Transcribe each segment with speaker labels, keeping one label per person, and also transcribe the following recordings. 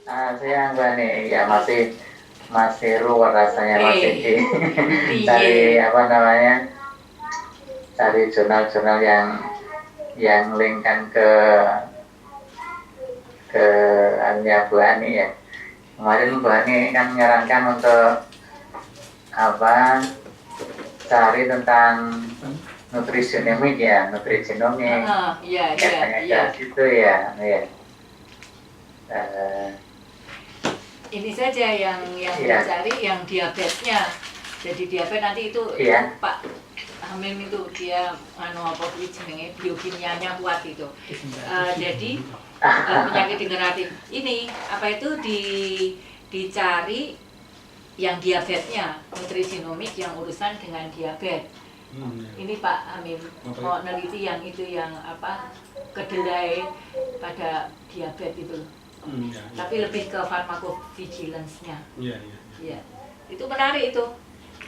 Speaker 1: Siang Mbak nih, ya masih masih luar rasanya masih
Speaker 2: Eh,
Speaker 1: di dari
Speaker 2: piye?
Speaker 1: apa namanya dari jurnal-jurnal yang linkkan ke anunya Bu Ani ya. Kemarin Bu Ani kan menyarankan untuk apa cari tentang nutrisionomik ya, nutrigenomik.
Speaker 2: Iya, iya,
Speaker 1: Katanya ke
Speaker 2: iya.
Speaker 1: situ ya, ya. Eh,
Speaker 2: Ini saja yang
Speaker 1: iya,
Speaker 2: dicari yang diabetesnya. Jadi diabetes nanti itu
Speaker 1: iya.
Speaker 2: Pak Hamim itu dia apa kuwi jenenge biokimianya kuat itu. Jadi penyakit degeneratif ini apa itu dicari yang diabetesnya, nutrigenomik yang urusan dengan diabetes. Ini Pak Hamim mau neliti yang itu yang apa kedelai pada diabetes itu.
Speaker 3: Ya, ya.
Speaker 2: Tapi lebih ke pharmacovigilance-nya.
Speaker 3: Iya, iya.
Speaker 2: Ya, itu menarik itu.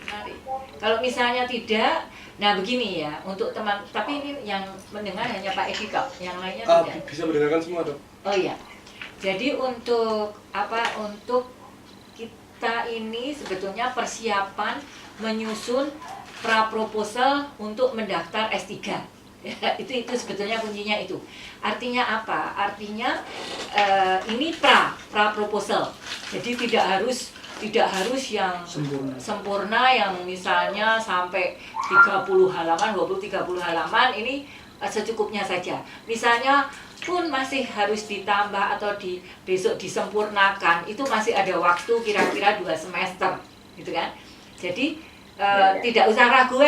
Speaker 2: Menarik. Kalau misalnya tidak, nah begini ya, untuk teman, tapi ini yang mendengar hanya Pak Edi kok, yang lainnya tidak.
Speaker 3: Bisa mendengarkan semua dok.
Speaker 2: Oh iya. Jadi untuk apa? Untuk kita ini sebetulnya persiapan menyusun pra proposal untuk mendaftar S3. Ya, itu sebetulnya kuncinya itu. Artinya apa? Artinya ini pra proposal. Jadi tidak harus yang sempurna yang misalnya sampai 30 halaman, 20-30 halaman, ini secukupnya saja. Misalnya pun masih harus ditambah atau besok disempurnakan, itu masih ada waktu kira-kira 2 semester gitu kan. Jadi tidak usah ragu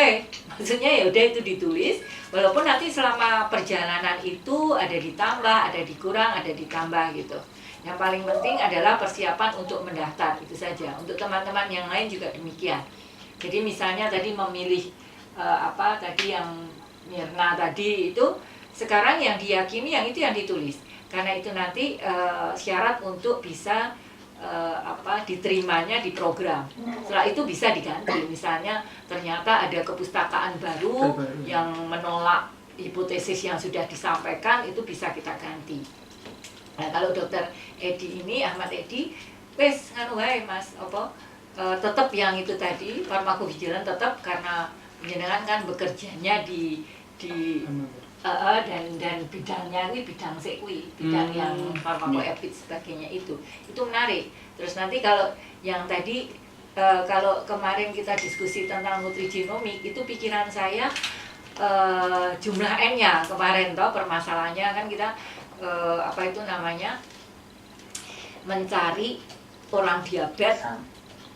Speaker 2: maksudnya ya udah itu ditulis, walaupun nanti selama perjalanan itu ada ditambah, ada dikurang, ada ditambah gitu. Yang paling penting adalah persiapan untuk mendaftar, itu saja. Untuk teman-teman yang lain juga demikian. Jadi misalnya tadi memilih apa tadi yang Mirna tadi itu, sekarang yang diyakini yang itu yang ditulis, karena itu nanti syarat untuk bisa apa diterimanya di program. Setelah itu bisa diganti, misalnya ternyata ada kepustakaan baru yang menolak hipotesis yang sudah disampaikan, itu bisa kita ganti. Nah, kalau dokter Edi ini, Ahmad Edi, wes nganu wae Mas, apa tetap yang itu tadi farmakovigilans, tetap karena jenengan kan bekerjanya di dan bidangnya ini bidang sekui, bidang yang farmakoepid sebagainya itu menarik. Terus nanti kalau yang tadi kalau kemarin kita diskusi tentang nutrigenomik, itu pikiran saya jumlah N-nya kemarin toh permasalahannya kan kita apa itu namanya mencari orang diabetes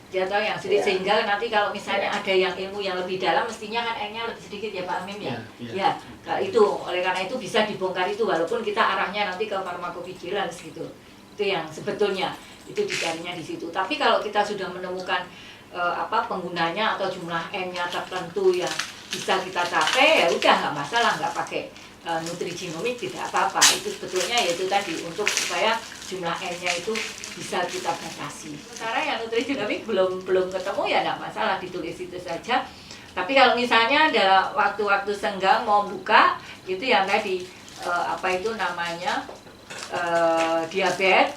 Speaker 2: ya toh yang sedikit, sehingga nanti kalau misalnya ada yang ilmu yang lebih dalam, mestinya kan N-nya lebih sedikit ya Pak Amin ya. Ya, nah itu oleh karena itu bisa dibongkar itu, walaupun kita arahnya nanti ke pharmacovigilance gitu. Itu yang sebetulnya itu dicarinya di situ. Tapi kalau kita sudah menemukan apa penggunanya atau jumlah N-nya tertentu yang bisa kita capai, ya udah nggak masalah, nggak pakai nutrigenomik, tidak apa-apa. Itu sebetulnya yaitu tadi untuk supaya jumlah N-nya itu bisa kita batasi. Sementara yang nutrigenomik belum ketemu ya nggak masalah, ditulis itu saja. Tapi kalau misalnya ada waktu-waktu senggang mau buka, itu yang tadi apa itu namanya diabetes,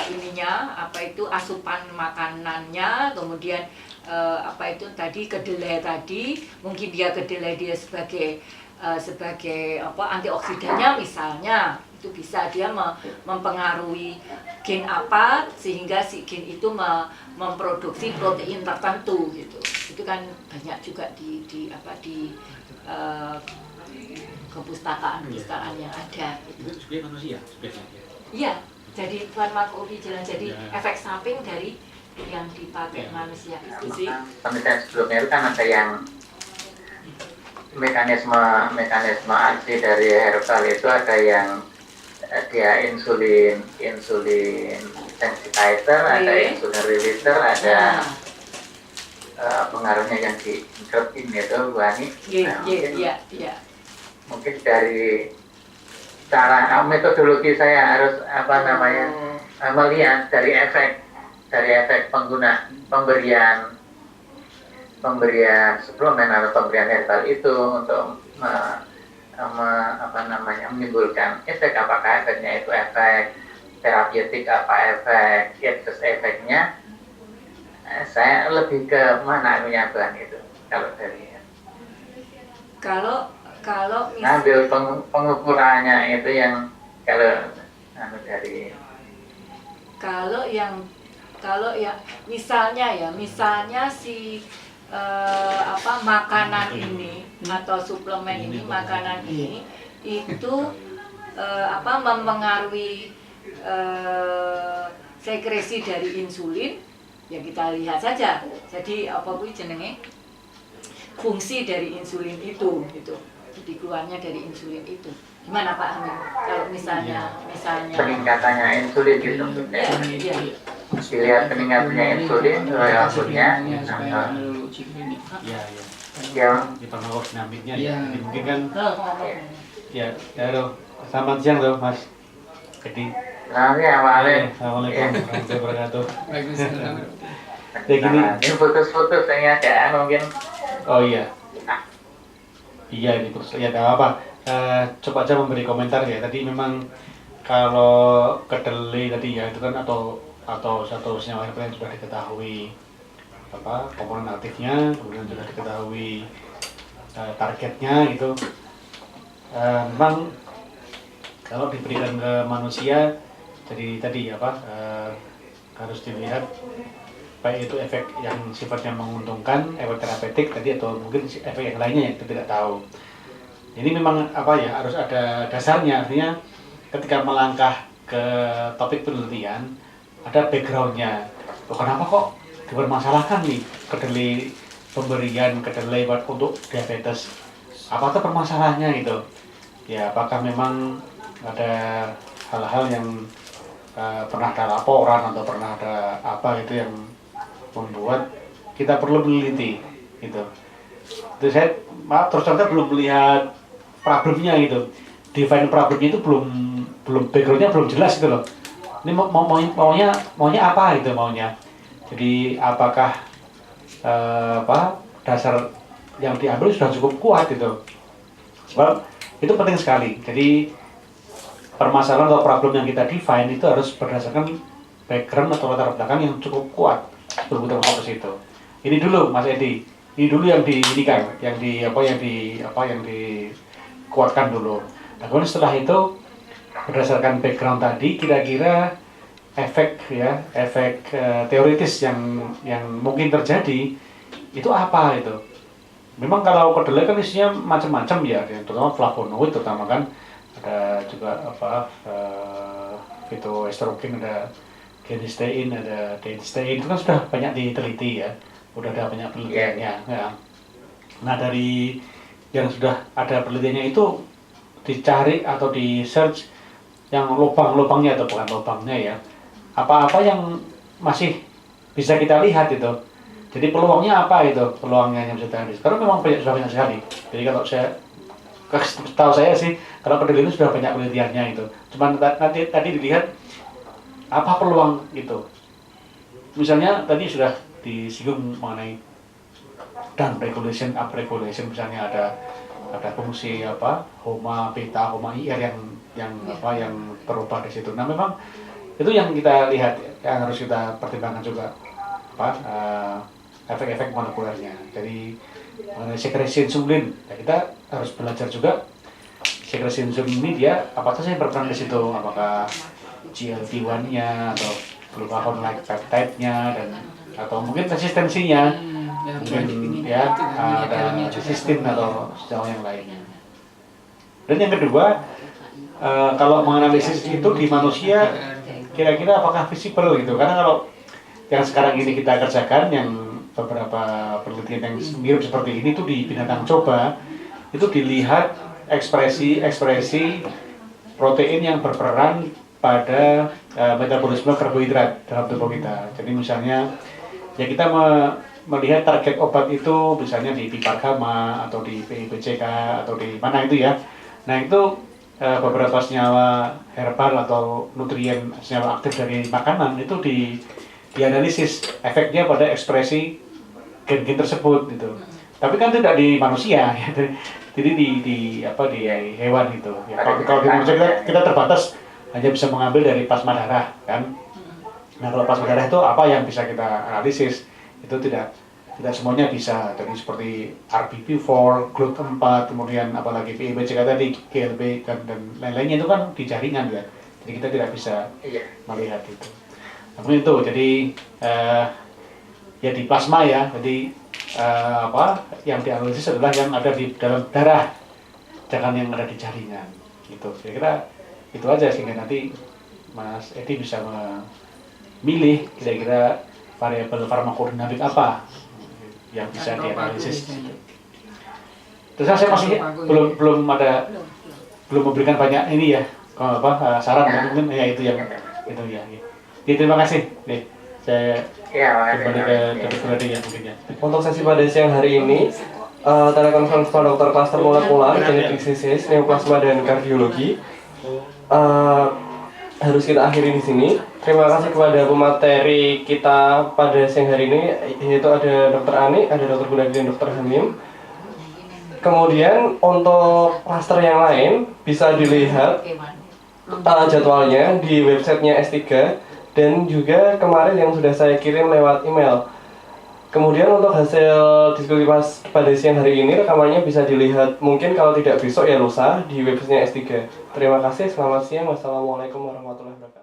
Speaker 2: ininya apa itu asupan makanannya, kemudian apa itu tadi kedelai tadi, mungkin dia kedelai dia sebagai apa antioksidannya misalnya, itu bisa dia mempengaruhi gen apa sehingga si gen itu memproduksi protein tertentu gitu. Itu kan banyak juga di apa di kepustakaan yang ada gitu.
Speaker 3: Itu sebenarnya manusia sebenarnya.
Speaker 2: Iya, jadi farmakovigilans, jadi efek samping dari yang dipakai manusia itu sih.
Speaker 1: Penelitian sebelumnya itu kan ada yang mekanisme aksi dari herbal itu, ada yang dia insulin sensitizer, ada insulin releaser, ada pengaruhnya yang di incretin itu Bu Ani. Mungkin dari cara metodologi saya harus apa namanya melihat dari efek pemberian suplemen atau pemberian herbal itu untuk apa namanya menimbulkan efek, apakah efeknya itu efek terapeutik apa efek, terus efeknya, saya lebih ke mana anunya Bang itu kalau dari
Speaker 2: kalau
Speaker 1: ambil pengukurannya itu yang kalau anu dari
Speaker 2: kalau yang misalnya si makanan ini atau suplemen ini, makanan ini itu mempengaruhi sekresi dari insulin, ya kita lihat saja. Jadi apa bu jenenge fungsi dari insulin itu gitu. Jadi keluarnya dari insulin itu. Gimana Pak Hamid? Kalau misalnya
Speaker 1: peningkatannya insulin gitu.
Speaker 2: Iya.
Speaker 1: Dilihat peningkatannya insulin, hasilnya
Speaker 3: Iya. Di farmakodinamiknya ya. Jadi mungkin kan ya, halo. Selamat siang tuh Mas. Jadi Assalamualaikum warahmatullahi wabarakatuh.
Speaker 4: Waalaikumsalam.
Speaker 3: Ya gini.
Speaker 1: Ini putus-putus saya kayak mungkin.
Speaker 3: Oh iya. Iya ini putus. Ya enggak apa-apa. Coba aja memberi komentar ya. Tadi memang kalau kedelai tadi ya itu kan atau satu senyawa yang sudah diketahui komponen aktifnya, kemudian sudah diketahui targetnya gitu. Memang kalau diberikan ke manusia, jadi tadi harus dilihat baik itu efek yang sifatnya menguntungkan, efek terapeutik tadi atau mungkin efek yang lainnya yang kita tidak tahu. Ini memang harus ada dasarnya, artinya ketika melangkah ke topik penelitian ada backgroundnya. Kenapa kok dipermasalahkan nih pemberian kedelai untuk diabetes? Apa tuh permasalahannya gitu? Ya apakah memang ada hal-hal yang pernah ada laporan atau pernah ada apa gitu yang membuat kita perlu meneliti gitu. Itu saya terus terang belum melihat problemnya gitu. Define problemnya itu belum backgroundnya belum jelas gitu loh. Ini maunya apa gitu maunya. Jadi apakah dasar yang diambil sudah cukup kuat gitu. Sebab itu penting sekali. Jadi permasalahan atau problem yang kita define itu harus berdasarkan background atau latar belakang yang cukup kuat sebelum kita masuk ke situ. Ini dulu Mas Edi, ini dulu yang yang dikuatkan dulu. Nah, kemudian setelah itu berdasarkan background tadi kira-kira efek teoritis yang mungkin terjadi itu apa itu. Memang kalau kedelai kan isinya macam-macam ya, terutama flavonoid terutama kan. Ada juga phytoestrogen, ada genistein, ada dienstein, itu kan sudah banyak diteliti ya, udah ada banyak penelitiannya. Ya. Nah dari yang sudah ada penelitiannya itu dicari atau di search yang lubang-lubangnya atau bukan lubangnya ya, apa-apa yang masih bisa kita lihat itu. Jadi peluangnya apa itu, peluangnya yang bisa kita lihat. Karena memang sudah banyak sekali. Jadi kalau tahu saya sih, kalau kedelai itu sudah banyak penelitiannya itu. Cuman tadi dilihat apa peluang itu. Misalnya tadi sudah disinggung mengenai down regulation, up regulation, misalnya ada fungsi HOMA, beta, HOMA, IR yang berubah di situ. Nah memang itu yang kita lihat, yang harus kita pertimbangkan juga efek-efek molekulernya. Jadi mengenai sekresi insulin, ya kita harus belajar juga sekresi insulin ini dia apa saja yang berperan di situ, apakah GLP-1-nya atau glucagon-like peptide-nya dan atau mungkin resistensinya, mungkin ya ada resistin atau senyawa yang lainnya. Dan yang kedua, kalau menganalisis itu di manusia kira-kira apakah visible gitu, karena kalau yang sekarang ini kita kerjakan yang beberapa penelitian yang mirip seperti ini tuh di binatang coba itu dilihat ekspresi protein yang berperan pada metabolisme karbohidrat dalam tubuh kita. Jadi misalnya ya kita melihat target obat itu misalnya di pipargama atau di PIBCK atau di mana itu ya. Nah itu beberapa senyawa herbal atau nutrien senyawa aktif dari makanan itu dianalisis efeknya pada ekspresi gen-gen tersebut gitu. Tapi kan tidak di manusia ya. Jadi di hewan itu. Ya, kalau di manusia kita terbatas hanya bisa mengambil dari plasma darah kan. Nah kalau plasma darah itu apa yang bisa kita analisis, itu tidak semuanya bisa. Jadi seperti RBP4, GLUT4, kemudian apalagi PIBCK tadi, GLB dan lain-lainnya itu kan di jaringan ya. Jadi kita tidak bisa melihat itu. Namun itu jadi ya di plasma ya. Jadi yang dianalisis adalah yang ada di dalam darah, jangan yang ada di jaringan. Gitu. Kira-kira itu aja sehingga nanti Mas Edi bisa milih kira-kira variabel farmakodinamik apa yang bisa dianalisis. Terus saya masih belum memberikan banyak ini ya, saran ya. Mungkin ya itu yang itu ya. Jadi terima kasih. Nih, saya kembali ke Dr. Brady ya mungkin ya.
Speaker 4: Untuk sesi pada siang hari ini telekonferensi Pak Dokter Klaster Molekular, Genetic Disease, Neoplasma dan Kardiologi harus kita akhiri di sini. Terima kasih kepada pemateri kita pada siang hari ini, yaitu ada Dr. Ani, ada Dr. Gunadi dan Dr. Hamim. Kemudian untuk klaster yang lain bisa dilihat jadwalnya di websitenya S3 dan juga kemarin yang sudah saya kirim lewat email. Kemudian untuk hasil diskusi pada siang hari ini rekamannya bisa dilihat mungkin kalau tidak besok ya lusa di websitenya S3. Terima kasih, selamat siang, wassalamualaikum warahmatullahi wabarakatuh.